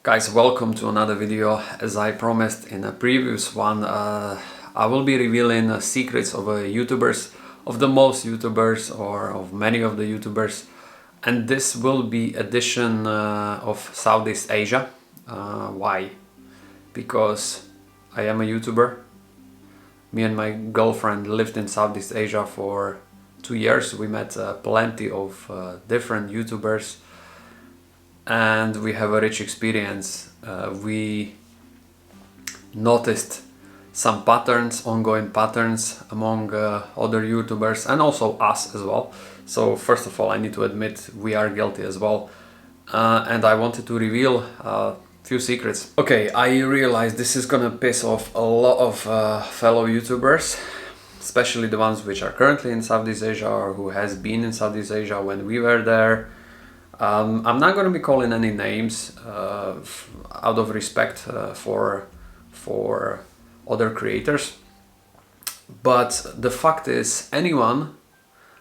Guys, welcome to another video. As I promised in a previous one, I will be revealing secrets of YouTubers, of the most YouTubers or of many of the YouTubers, and this will be edition of Southeast Asia. Why? Because I am a YouTuber. Me and my girlfriend lived in Southeast Asia for 2 years. We met plenty of different YouTubers and we have a rich experience. We noticed some patterns, ongoing patterns among other YouTubers and also us as well. So first of all, I need to admit we are guilty as well, and I wanted to reveal a few secrets. Okay, I realize this is gonna piss off a lot of fellow YouTubers, especially the ones which are currently in Southeast Asia or who has been in Southeast Asia when we were there. I'm not going to be calling any names out of respect for other creators, but the fact is anyone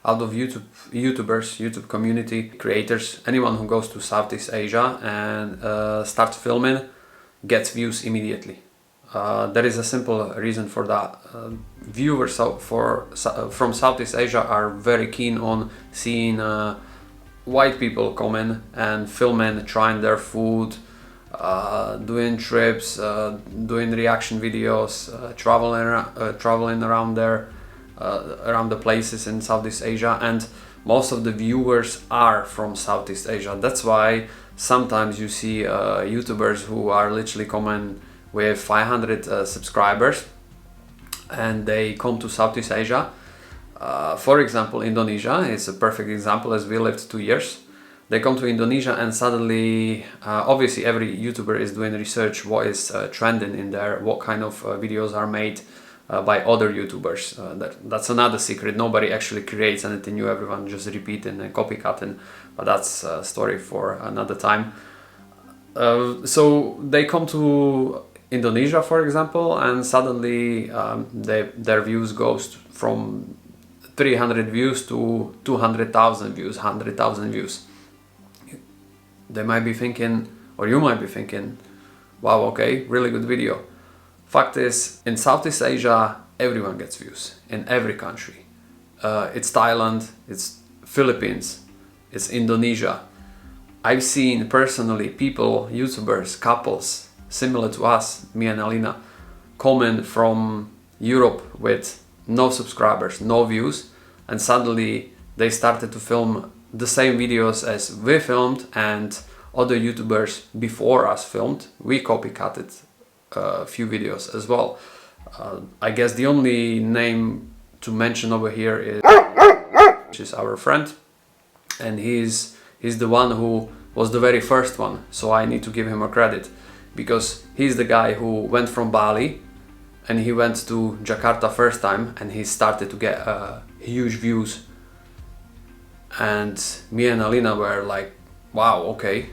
out of YouTubers, YouTube community creators, anyone who goes to Southeast Asia and starts filming gets views immediately. There is a simple reason for that. Viewers from Southeast Asia are very keen on seeing white people coming and filming, trying their food, doing trips, doing reaction videos, traveling around there, around the places in Southeast Asia, and most of the viewers are from Southeast Asia. That's why sometimes you see YouTubers who are literally coming with 500 subscribers and they come to Southeast Asia. For example, Indonesia is a perfect example, as we lived 2 years. They come to Indonesia and suddenly, obviously every YouTuber is doing research what is trending in there, what kind of videos are made by other YouTubers. That's another secret. Nobody actually creates anything new, everyone just repeating and copycatting, but that's a story for another time. So they come to Indonesia, for example, and suddenly their views goes from 300 views to 200,000 views, 100,000 views. They might be thinking, or you might be thinking, wow, okay, really good video. Fact is, in Southeast Asia, everyone gets views, in every country. It's Thailand, it's Philippines, it's Indonesia. I've seen personally people, YouTubers, couples, similar to us, me and Alina, coming from Europe with no subscribers, no views, and suddenly they started to film the same videos as we filmed and other YouTubers before us filmed. We copycatted a few videos as well. I guess the only name to mention over here is which is our friend, and he's the one who was the very first one, so I need to give him a credit because he's the guy who went from Bali and he went to Jakarta first time and he started to get huge views, and me and Alina were like, wow, okay,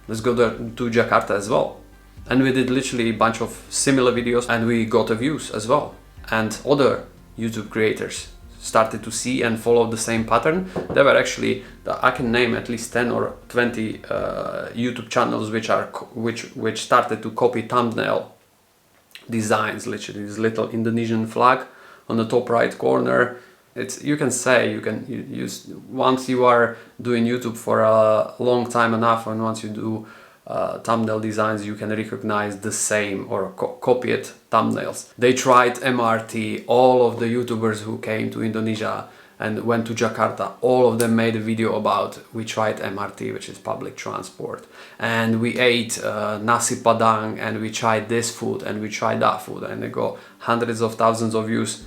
let's go there to Jakarta as well. And we did literally a bunch of similar videos and we got the views as well, and other YouTube creators started to see and follow the same pattern. There were actually, I can name at least 10 or 20 YouTube channels which started to copy thumbnail designs, literally this little Indonesian flag on the top right corner. You can use, once you are doing YouTube for a long time enough, and once you do thumbnail designs, you can recognize the same or copied thumbnails. They tried MRT. All of the YouTubers who came to Indonesia and went to Jakarta, all of them made a video about we tried MRT, which is public transport, and we ate nasi padang, and we tried this food and we tried that food, and they got hundreds of thousands of views.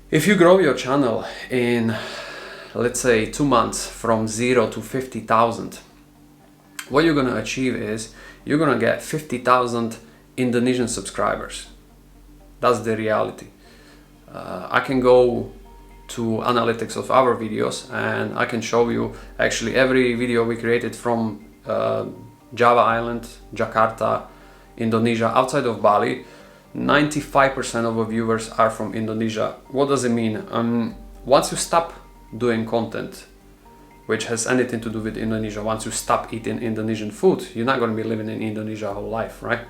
If you grow your channel in, let's say, 2 months from 0 to 50,000, what you're gonna achieve is you're gonna get 50,000 Indonesian subscribers. That's the reality. I can go to analytics of our videos and I can show you actually every video we created from Java Island, Jakarta, Indonesia, outside of Bali. 95% of our viewers are from Indonesia. What does it mean? Once you stop doing content which has anything to do with Indonesia. Once you stop eating Indonesian food, you're not going to be living in Indonesia whole life, right?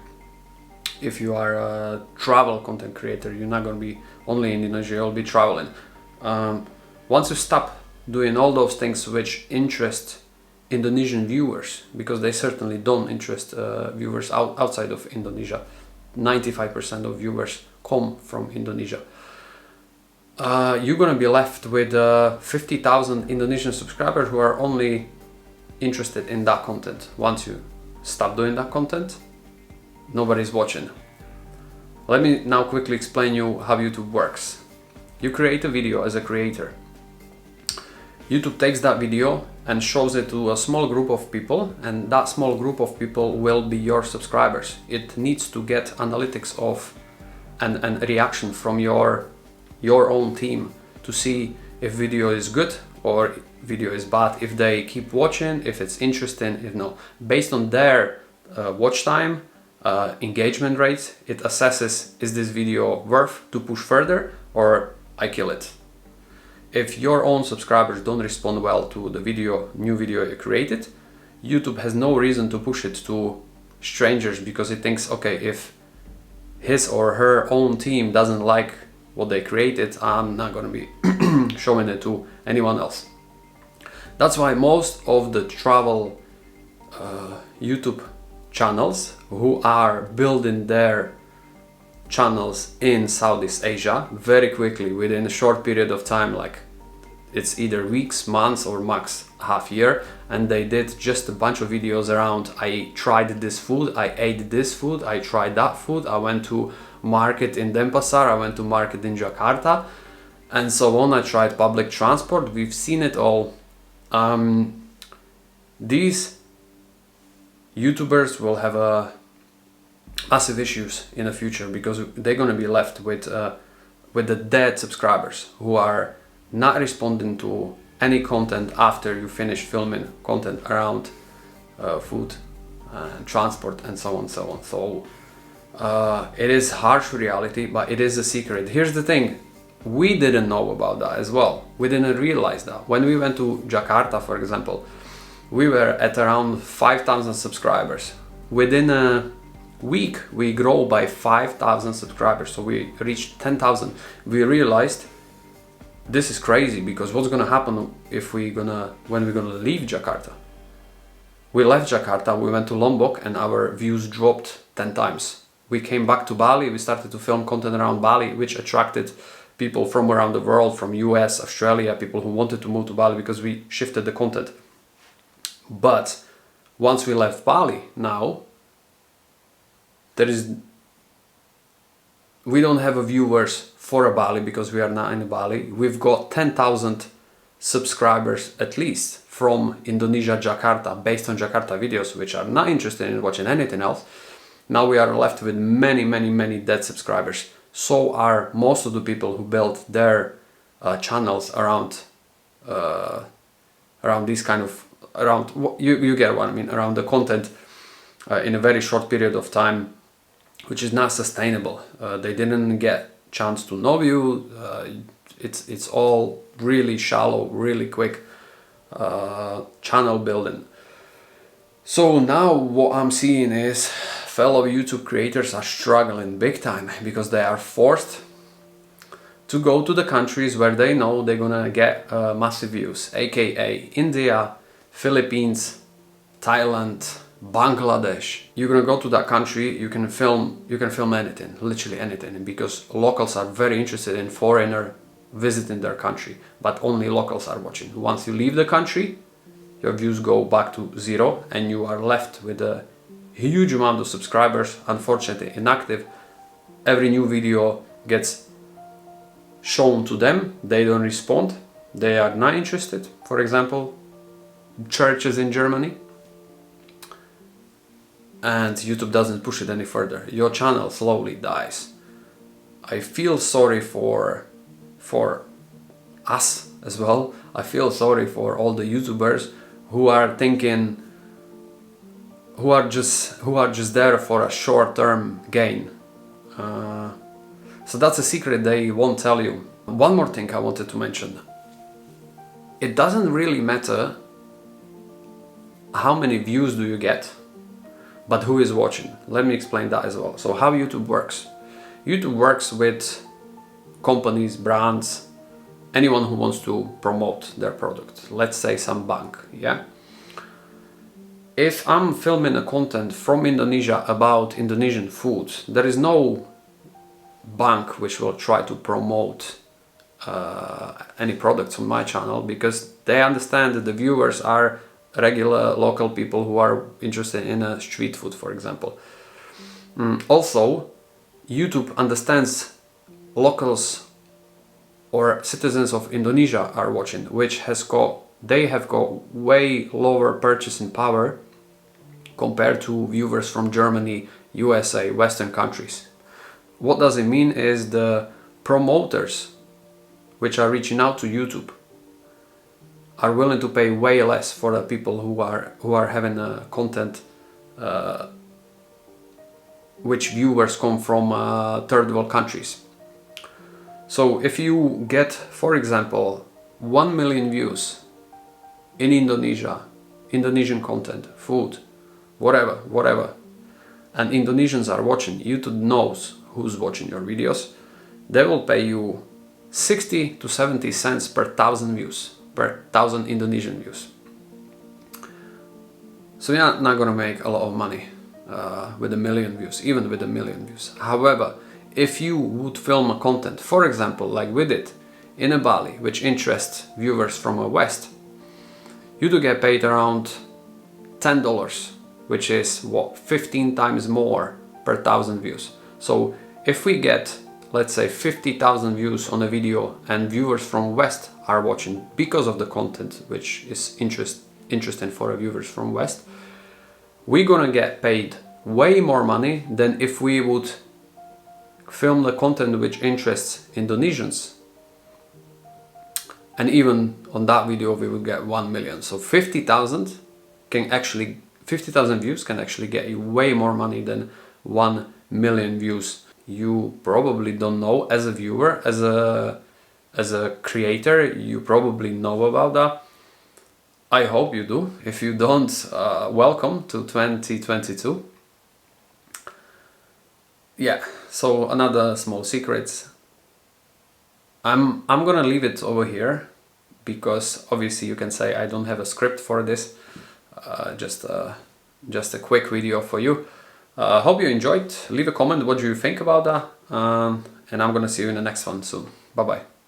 If you are a travel content creator, you're not going to be only in Indonesia, you'll be traveling. Once you stop doing all those things which interest Indonesian viewers, because they certainly don't interest viewers outside of Indonesia. 95% of viewers come from Indonesia. You're gonna be left with 50,000 Indonesian subscribers who are only interested in that content. Once you stop doing that content, nobody's watching. Let me now quickly explain you how YouTube works. You create a video as a creator. YouTube takes that video and shows it to a small group of people, and that small group of people will be your subscribers. It needs to get analytics of and reaction from your own team to see if video is good or video is bad, if they keep watching, if it's interesting, if no. Based on their watch time, engagement rate, it assesses, is this video worth to push further or I kill it. If your own subscribers don't respond well to the new video you created, YouTube has no reason to push it to strangers, because it thinks, okay, if his or her own team doesn't like what they created, I'm not going to be showing it to anyone else. That's why most of the travel YouTube channels who are building their channels in Southeast Asia very quickly, within a short period of time, like it's either weeks, months, or max half year, and they did just a bunch of videos around, I tried this food, I ate this food, I tried that food, I went to market in Denpasar, I went to market in Jakarta, and so on. I tried public transport. We've seen it all. These YouTubers will have massive issues in the future, because they're going to be left with the dead subscribers who are not responding to any content after you finish filming content around food, transport, and so on. So it is harsh reality, but it is a secret. Here's the thing, we didn't know about that as well. We didn't realize that. When we went to Jakarta, for example, we were at around 5,000 subscribers. Within a week, we grow by 5,000 subscribers, so we reached 10,000. We realized this is crazy, because what's gonna happen if when we're gonna leave Jakarta? We left Jakarta, we went to Lombok, and our views dropped 10 times. We came back to Bali, we started to film content around Bali, which attracted people from around the world, from US, Australia, people who wanted to move to Bali because we shifted the content. But once we left Bali, now we don't have viewers for a Bali, because we are not in Bali. We've got 10,000 subscribers at least from Indonesia, Jakarta, based on Jakarta videos, which are not interested in watching anything else. Now we are left with many dead subscribers. So are most of the people who built their channels around these kind of, you get what I mean, around the content in a very short period of time, which is not sustainable. They didn't get chance to know you. It's all really shallow, really quick channel building. So now what I'm seeing is fellow YouTube creators are struggling big time, because they are forced to go to the countries where they know they're gonna get massive views, aka India, Philippines, Thailand, Bangladesh. You're gonna go to that country, you can film anything, literally anything, because locals are very interested in foreigner visiting their country, but only locals are watching. Once you leave the country, your views go back to zero, and you are left with a huge amount of subscribers, unfortunately inactive. Every new video gets shown to them, they don't respond, they are not interested. For example, churches in Germany, and YouTube doesn't push it any further. Your channel slowly dies. I feel sorry for us as well. I feel sorry for all the YouTubers who are thinking, who are just there for a short-term gain. So that's a secret they won't tell you. One more thing I wanted to mention. It doesn't really matter how many views do you get, but who is watching. Let me explain that as well. So how YouTube works. YouTube works with companies, brands, anyone who wants to promote their product. Let's say some bank, yeah? If I'm filming a content from Indonesia about Indonesian food, there is no bank which will try to promote any products on my channel, because they understand that the viewers are regular local people who are interested in street food, for example. Also, YouTube understands locals or citizens of Indonesia are watching, they have got way lower purchasing power compared to viewers from Germany, USA, Western countries. What does it mean is the promoters which are reaching out to YouTube are willing to pay way less for the people who are having content which viewers come from third world countries. So if you get, for example, 1 million views in Indonesia, Indonesian content, food, whatever, and Indonesians are watching, YouTube knows who's watching your videos, they will pay you 60 to 70 cents per 1,000 views, per 1,000 Indonesian views. So you're not gonna make a lot of money with 1 million views, even with 1 million views. However, if you would film a content, for example, like we did in a Bali, which interests viewers from the West, you do get paid around $10, which is what, 15 times more per 1,000 views. So if we get, let's say, 50,000 views on a video and viewers from West are watching because of the content which is interesting for viewers from West, we're gonna get paid way more money than if we would film the content which interests Indonesians, and even on that video we would get 1 million. So 50,000 views can actually get you way more money than 1 million views. You probably don't know as a viewer, as a creator, you probably know about that. I hope you do. If you don't, welcome to 2022. Yeah, so another small secret. I'm gonna leave it over here, because obviously you can say I don't have a script for this. Just a quick video for you. Hope you enjoyed. Leave a comment what do you think about that, and I'm gonna see you in the next one soon. Bye bye.